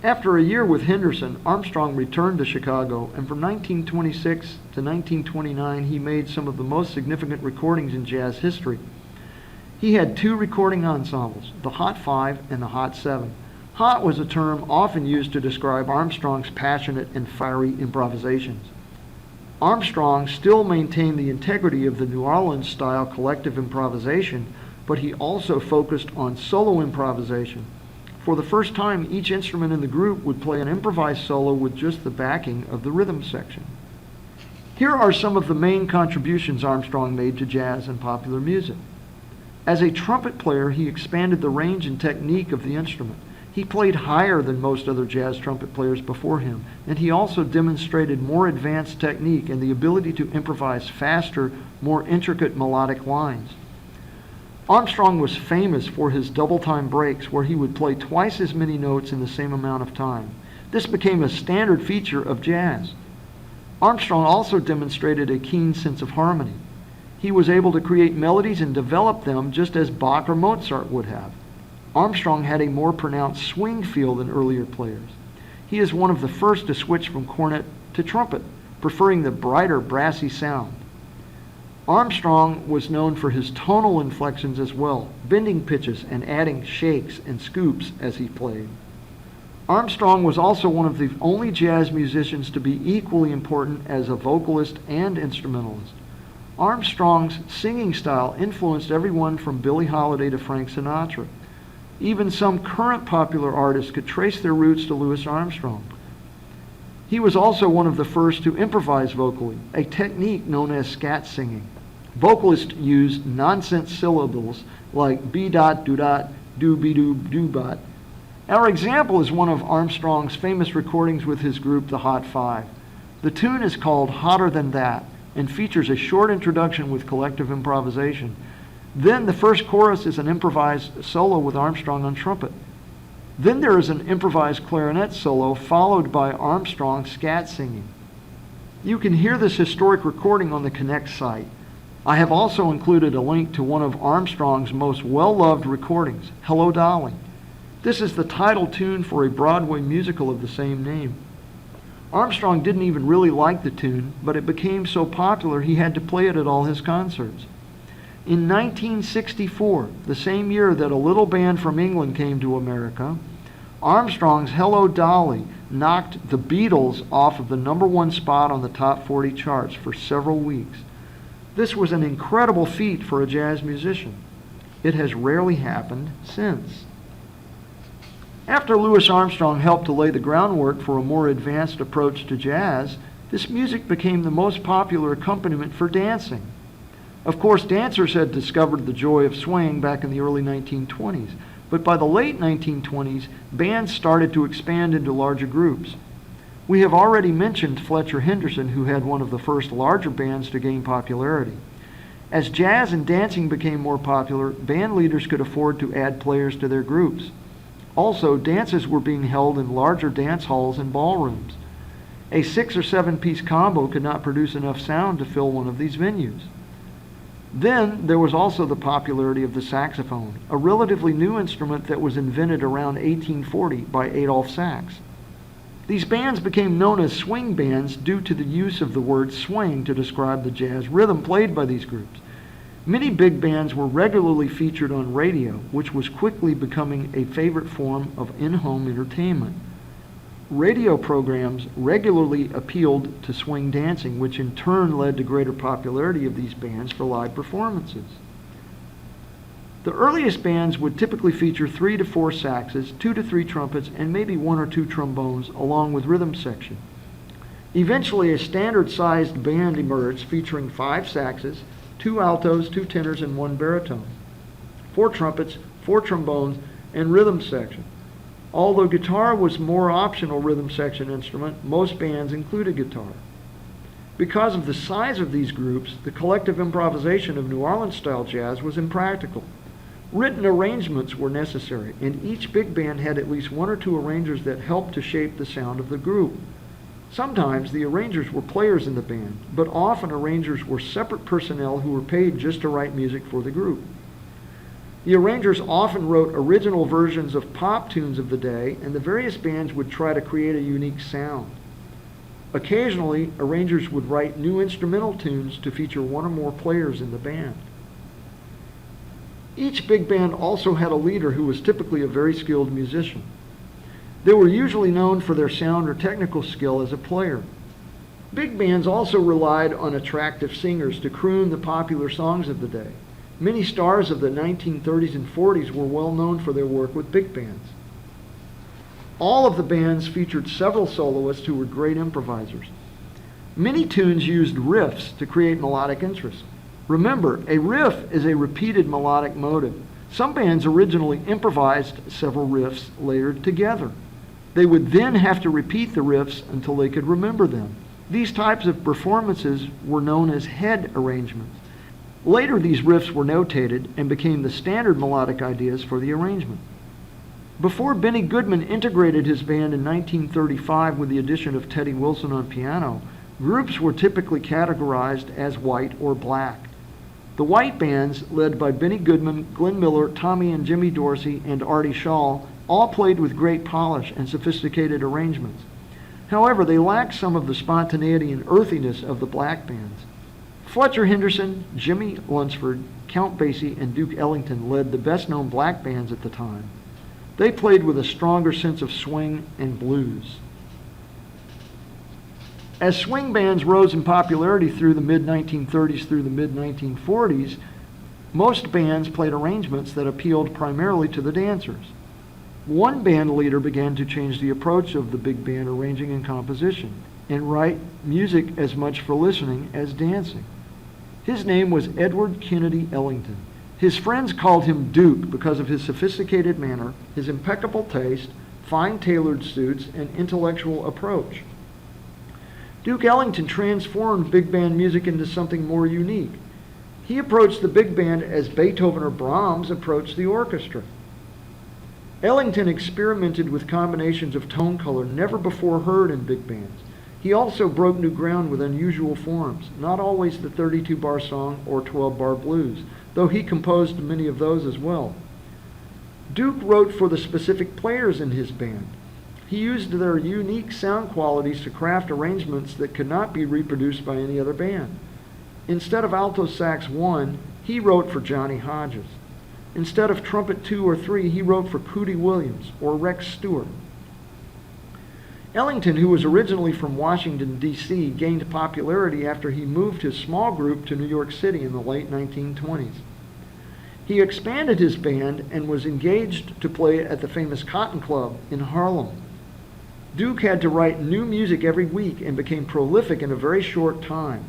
After a year with Henderson, Armstrong returned to Chicago, and from 1926 to 1929 he made some of the most significant recordings in jazz history. He had two recording ensembles, the Hot Five and the Hot Seven. Hot was a term often used to describe Armstrong's passionate and fiery improvisations. Armstrong still maintained the integrity of the New Orleans-style collective improvisation, but he also focused on solo improvisation. For the first time, each instrument in the group would play an improvised solo with just the backing of the rhythm section. Here are some of the main contributions Armstrong made to jazz and popular music. As a trumpet player, he expanded the range and technique of the instrument. He played higher than most other jazz trumpet players before him, and he also demonstrated more advanced technique and the ability to improvise faster, more intricate melodic lines. Armstrong was famous for his double-time breaks, where he would play twice as many notes in the same amount of time. This became a standard feature of jazz. Armstrong also demonstrated a keen sense of harmony. He was able to create melodies and develop them just as Bach or Mozart would have. Armstrong had a more pronounced swing feel than earlier players. He is one of the first to switch from cornet to trumpet, preferring the brighter, brassy sound. Armstrong was known for his tonal inflections as well, bending pitches and adding shakes and scoops as he played. Armstrong was also one of the only jazz musicians to be equally important as a vocalist and instrumentalist. Armstrong's singing style influenced everyone from Billie Holiday to Frank Sinatra. Even some current popular artists could trace their roots to Louis Armstrong. He was also one of the first to improvise vocally, a technique known as scat singing. Vocalists used nonsense syllables like be-dot, do-dot, do-be-doo, do-bot. Our example is one of Armstrong's famous recordings with his group, the Hot Five. The tune is called Hotter Than That and features a short introduction with collective improvisation. Then the first chorus is an improvised solo with Armstrong on trumpet. Then there is an improvised clarinet solo followed by Armstrong scat singing. You can hear this historic recording on the Connect site. I have also included a link to one of Armstrong's most well-loved recordings, Hello Dolly. This is the title tune for a Broadway musical of the same name. Armstrong didn't even really like the tune, but it became so popular he had to play it at all his concerts. In 1964, the same year that a little band from England came to America, Armstrong's Hello Dolly knocked the Beatles off of the #1 spot on the top 40 charts for several weeks. This was an incredible feat for a jazz musician. It has rarely happened since. After Louis Armstrong helped to lay the groundwork for a more advanced approach to jazz, this music became the most popular accompaniment for dancing. Of course, dancers had discovered the joy of swing back in the early 1920s, but by the late 1920s, bands started to expand into larger groups. We have already mentioned Fletcher Henderson, who had one of the first larger bands to gain popularity. As jazz and dancing became more popular, band leaders could afford to add players to their groups. Also, dances were being held in larger dance halls and ballrooms. A 6 or 7 piece combo could not produce enough sound to fill one of these venues. Then there was also the popularity of the saxophone, a relatively new instrument that was invented around 1840 by Adolph Sax. These bands became known as swing bands due to the use of the word swing to describe the jazz rhythm played by these groups. Many big bands were regularly featured on radio, which was quickly becoming a favorite form of in-home entertainment. Radio programs regularly appealed to swing dancing, which in turn led to greater popularity of these bands for live performances. The earliest bands would typically feature 3 to 4 saxes, 2 to 3 trumpets, and maybe 1 or 2 trombones, along with rhythm section. Eventually, a standard-sized band emerged featuring 5 saxes, 2 altos, 2 tenors, and 1 baritone, 4 trumpets, 4 trombones, and rhythm section. Although guitar was a more optional rhythm section instrument, most bands included guitar. Because of the size of these groups, the collective improvisation of New Orleans-style jazz was impractical. Written arrangements were necessary, and each big band had at least 1 or 2 arrangers that helped to shape the sound of the group. Sometimes the arrangers were players in the band, but often arrangers were separate personnel who were paid just to write music for the group. The arrangers often wrote original versions of pop tunes of the day, and the various bands would try to create a unique sound. Occasionally, arrangers would write new instrumental tunes to feature 1 or more players in the band. Each big band also had a leader who was typically a very skilled musician. They were usually known for their sound or technical skill as a player. Big bands also relied on attractive singers to croon the popular songs of the day. Many stars of the 1930s and 40s were well known for their work with big bands. All of the bands featured several soloists who were great improvisers. Many tunes used riffs to create melodic interest. Remember, a riff is a repeated melodic motive. Some bands originally improvised several riffs layered together. They would then have to repeat the riffs until they could remember them. These types of performances were known as head arrangements. Later, these riffs were notated and became the standard melodic ideas for the arrangement. Before Benny Goodman integrated his band in 1935 with the addition of Teddy Wilson on piano, groups were typically categorized as white or black. The white bands, led by Benny Goodman, Glenn Miller, Tommy and Jimmy Dorsey, and Artie Shaw, all played with great polish and sophisticated arrangements. However, they lacked some of the spontaneity and earthiness of the black bands. Fletcher Henderson, Jimmy Lunsford, Count Basie, and Duke Ellington led the best-known black bands at the time. They played with a stronger sense of swing and blues. As swing bands rose in popularity through the mid-1930s through the mid-1940s, most bands played arrangements that appealed primarily to the dancers. One band leader began to change the approach of the big band arranging and composition, and write music as much for listening as dancing. His name was Edward Kennedy Ellington. His friends called him Duke because of his sophisticated manner, his impeccable taste, fine tailored suits, and intellectual approach. Duke Ellington transformed big band music into something more unique. He approached the big band as Beethoven or Brahms approached the orchestra. Ellington experimented with combinations of tone color never before heard in big bands. He also broke new ground with unusual forms, not always the 32-bar song or 12-bar blues, though he composed many of those as well. Duke wrote for the specific players in his band. He used their unique sound qualities to craft arrangements that could not be reproduced by any other band. Instead of alto sax 1, he wrote for Johnny Hodges. Instead of trumpet 2 or 3, he wrote for Cootie Williams or Rex Stewart. Ellington, who was originally from Washington, D.C., gained popularity after he moved his small group to New York City in the late 1920s. He expanded his band and was engaged to play at the famous Cotton Club in Harlem. Duke had to write new music every week and became prolific in a very short time.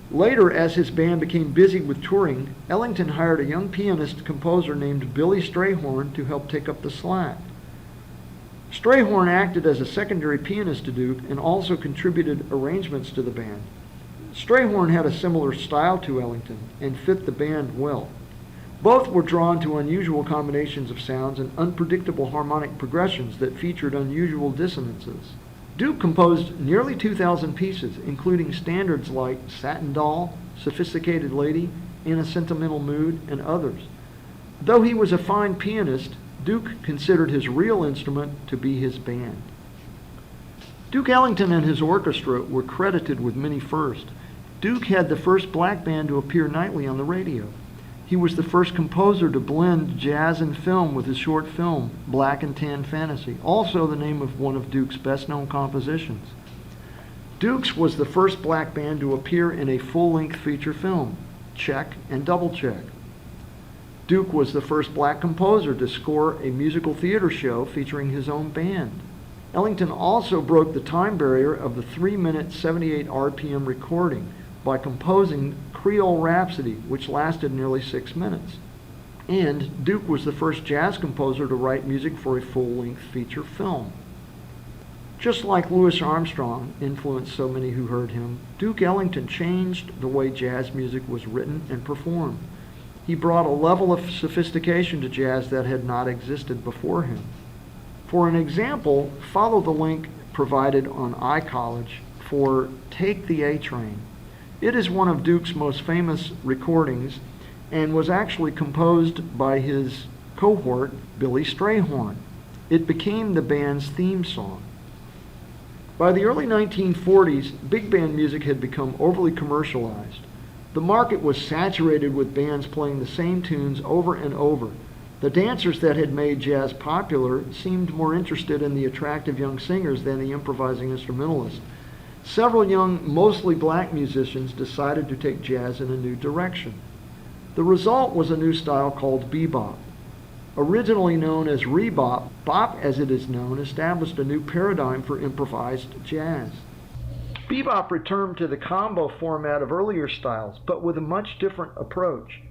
Later, as his band became busy with touring, Ellington hired a young pianist-composer named Billy Strayhorn to help take up the slack. Strayhorn acted as a secondary pianist to Duke and also contributed arrangements to the band. Strayhorn had a similar style to Ellington and fit the band well. Both were drawn to unusual combinations of sounds and unpredictable harmonic progressions that featured unusual dissonances. Duke composed nearly 2,000 pieces, including standards like Satin Doll, Sophisticated Lady, In a Sentimental Mood, and others. Though he was a fine pianist, Duke considered his real instrument to be his band. Duke Ellington and his orchestra were credited with many firsts. Duke had the first black band to appear nightly on the radio. He was the first composer to blend jazz and film with his short film, Black and Tan Fantasy, also the name of one of Duke's best-known compositions. Duke's was the first black band to appear in a full-length feature film, Check and Double Check. Duke was the first black composer to score a musical theater show featuring his own band. Ellington also broke the time barrier of the 3-minute 78 RPM recording by composing Creole Rhapsody, which lasted nearly 6 minutes. And Duke was the first jazz composer to write music for a full-length feature film. Just like Louis Armstrong influenced so many who heard him, Duke Ellington changed the way jazz music was written and performed. He brought a level of sophistication to jazz that had not existed before him. For an example, follow the link provided on iCollege for Take the A Train. It is one of Duke's most famous recordings and was actually composed by his cohort, Billy Strayhorn. It became the band's theme song. By the early 1940s, big band music had become overly commercialized. The market was saturated with bands playing the same tunes over and over. The dancers that had made jazz popular seemed more interested in the attractive young singers than the improvising instrumentalists. Several young, mostly black musicians decided to take jazz in a new direction. The result was a new style called bebop. Originally known as rebop, bop as it is known established a new paradigm for improvised jazz. Bebop returned to the combo format of earlier styles, but with a much different approach.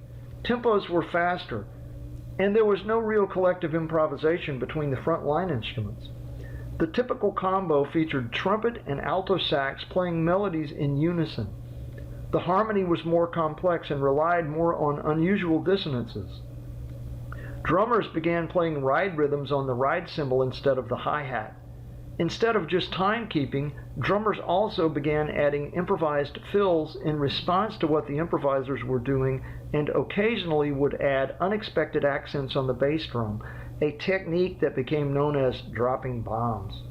Tempos were faster, and there was no real collective improvisation between the front line instruments. The typical combo featured trumpet and alto sax playing melodies in unison. The harmony was more complex and relied more on unusual dissonances. Drummers began playing ride rhythms on the ride cymbal instead of the hi-hat. Instead of just timekeeping, drummers also began adding improvised fills in response to what the improvisers were doing, and occasionally would add unexpected accents on the bass drum, a technique that became known as dropping bombs.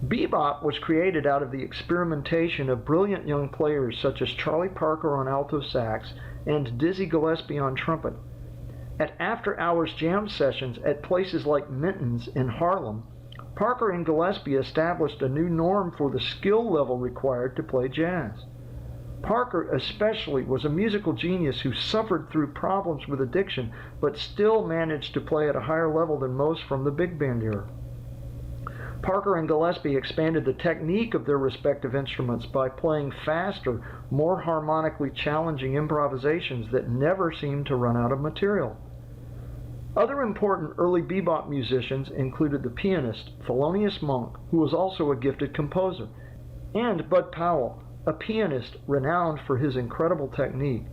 Bebop was created out of the experimentation of brilliant young players such as Charlie Parker on alto sax and Dizzy Gillespie on trumpet. At after-hours jam sessions at places like Minton's in Harlem, Parker and Gillespie established a new norm for the skill level required to play jazz. Parker especially was a musical genius who suffered through problems with addiction, but still managed to play at a higher level than most from the big band era. Parker and Gillespie expanded the technique of their respective instruments by playing faster, more harmonically challenging improvisations that never seemed to run out of material. Other important early bebop musicians included the pianist Thelonious Monk, who was also a gifted composer, and Bud Powell, a pianist renowned for his incredible technique.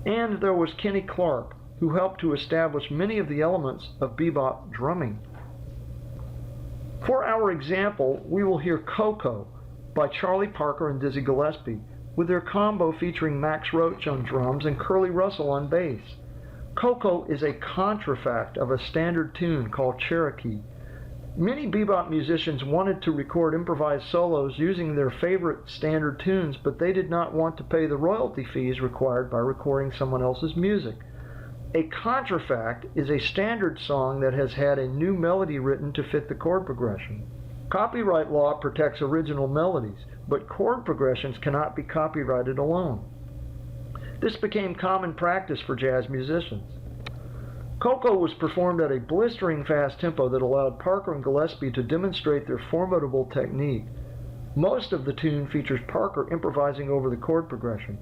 And there was Kenny Clarke, who helped to establish many of the elements of bebop drumming. For our example, we will hear Coco by Charlie Parker and Dizzy Gillespie, with their combo featuring Max Roach on drums and Curly Russell on bass. Coco is a contrafact of a standard tune called Cherokee. Many bebop musicians wanted to record improvised solos using their favorite standard tunes, but they did not want to pay the royalty fees required by recording someone else's music. A contrafact is a standard song that has had a new melody written to fit the chord progression. Copyright law protects original melodies, but chord progressions cannot be copyrighted alone. This became common practice for jazz musicians. Coco was performed at a blistering fast tempo that allowed Parker and Gillespie to demonstrate their formidable technique. Most of the tune features Parker improvising over the chord progression.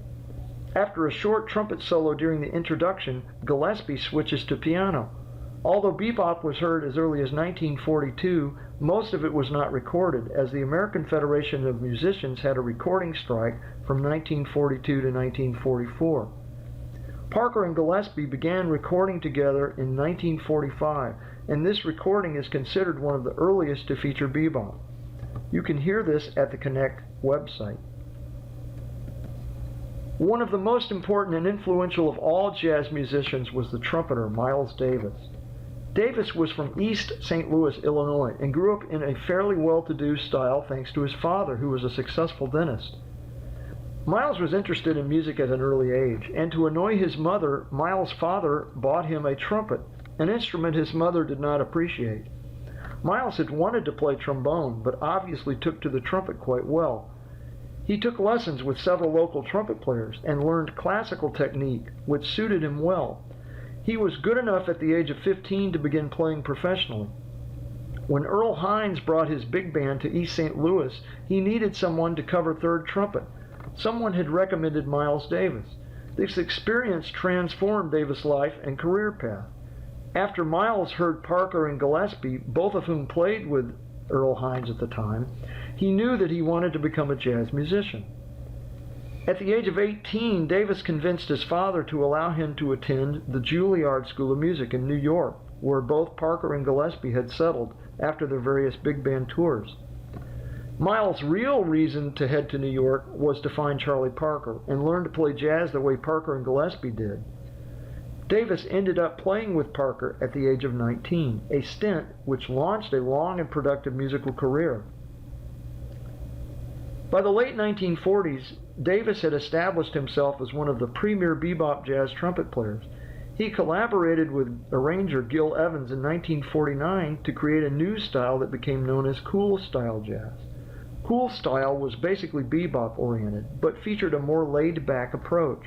After a short trumpet solo during the introduction, Gillespie switches to piano. Although bebop was heard as early as 1942, most of it was not recorded, as the American Federation of Musicians had a recording strike from 1942 to 1944. Parker and Gillespie began recording together in 1945, and this recording is considered one of the earliest to feature bebop. You can hear this at the Connect website. One of the most important and influential of all jazz musicians was the trumpeter Miles Davis. Davis was from East St. Louis, Illinois, and grew up in a fairly well-to-do style thanks to his father, who was a successful dentist. Miles was interested in music at an early age, and to annoy his mother, Miles' father bought him a trumpet, an instrument his mother did not appreciate. Miles had wanted to play trombone, but obviously took to the trumpet quite well. He took lessons with several local trumpet players and learned classical technique, which suited him well. He was good enough at the age of 15 to begin playing professionally. When Earl Hines brought his big band to East St. Louis, he needed someone to cover third trumpet. Someone had recommended Miles Davis. This experience transformed Davis' life and career path. After Miles heard Parker and Gillespie, both of whom played with Earl Hines at the time, he knew that he wanted to become a jazz musician. At the age of 18, Davis convinced his father to allow him to attend the Juilliard School of Music in New York, where both Parker and Gillespie had settled after their various big band tours. Miles' real reason to head to New York was to find Charlie Parker and learn to play jazz the way Parker and Gillespie did. Davis ended up playing with Parker at the age of 19, a stint which launched a long and productive musical career. By the late 1940s, Davis had established himself as one of the premier bebop jazz trumpet players. He collaborated with arranger Gil Evans in 1949 to create a new style that became known as cool style jazz. Cool style was basically bebop oriented, but featured a more laid-back approach.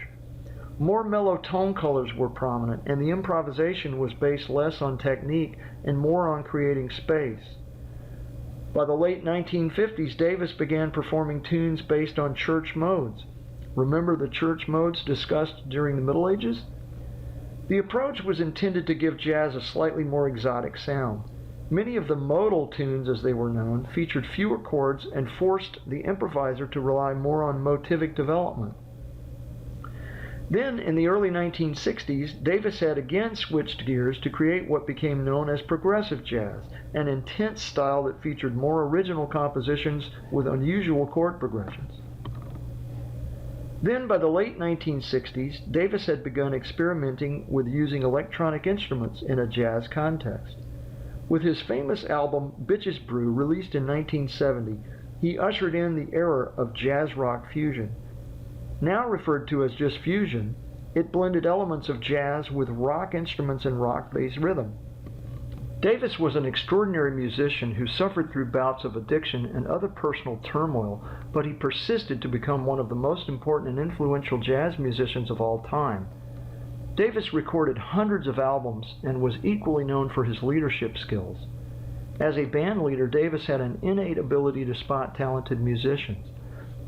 More mellow tone colors were prominent, and the improvisation was based less on technique and more on creating space. By the late 1950s, Davis began performing tunes based on church modes. Remember the church modes discussed during the Middle Ages? The approach was intended to give jazz a slightly more exotic sound. Many of the modal tunes, as they were known, featured fewer chords and forced the improviser to rely more on motivic development. Then, in the early 1960s, Davis had again switched gears to create what became known as progressive jazz, an intense style that featured more original compositions with unusual chord progressions. Then, by the late 1960s, Davis had begun experimenting with using electronic instruments in a jazz context. With his famous album Bitches Brew, released in 1970, he ushered in the era of jazz rock fusion. Now referred to as just fusion, it blended elements of jazz with rock instruments and rock-based rhythm. Davis was an extraordinary musician who suffered through bouts of addiction and other personal turmoil, but he persisted to become one of the most important and influential jazz musicians of all time. Davis recorded hundreds of albums and was equally known for his leadership skills. As a band leader, Davis had an innate ability to spot talented musicians.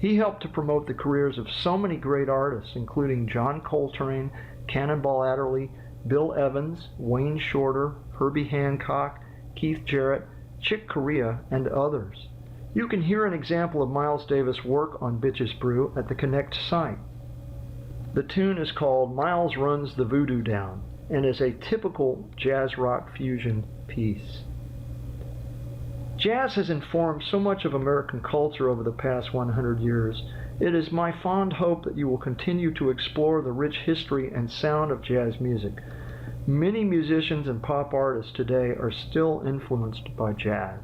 He helped to promote the careers of so many great artists, including John Coltrane, Cannonball Adderley, Bill Evans, Wayne Shorter, Herbie Hancock, Keith Jarrett, Chick Corea, and others. You can hear an example of Miles Davis' work on Bitches Brew at the Connect site. The tune is called Miles Runs the Voodoo Down and is a typical jazz rock fusion piece. Jazz has informed so much of American culture over the past 100 years. It is my fond hope that you will continue to explore the rich history and sound of jazz music. Many musicians and pop artists today are still influenced by jazz.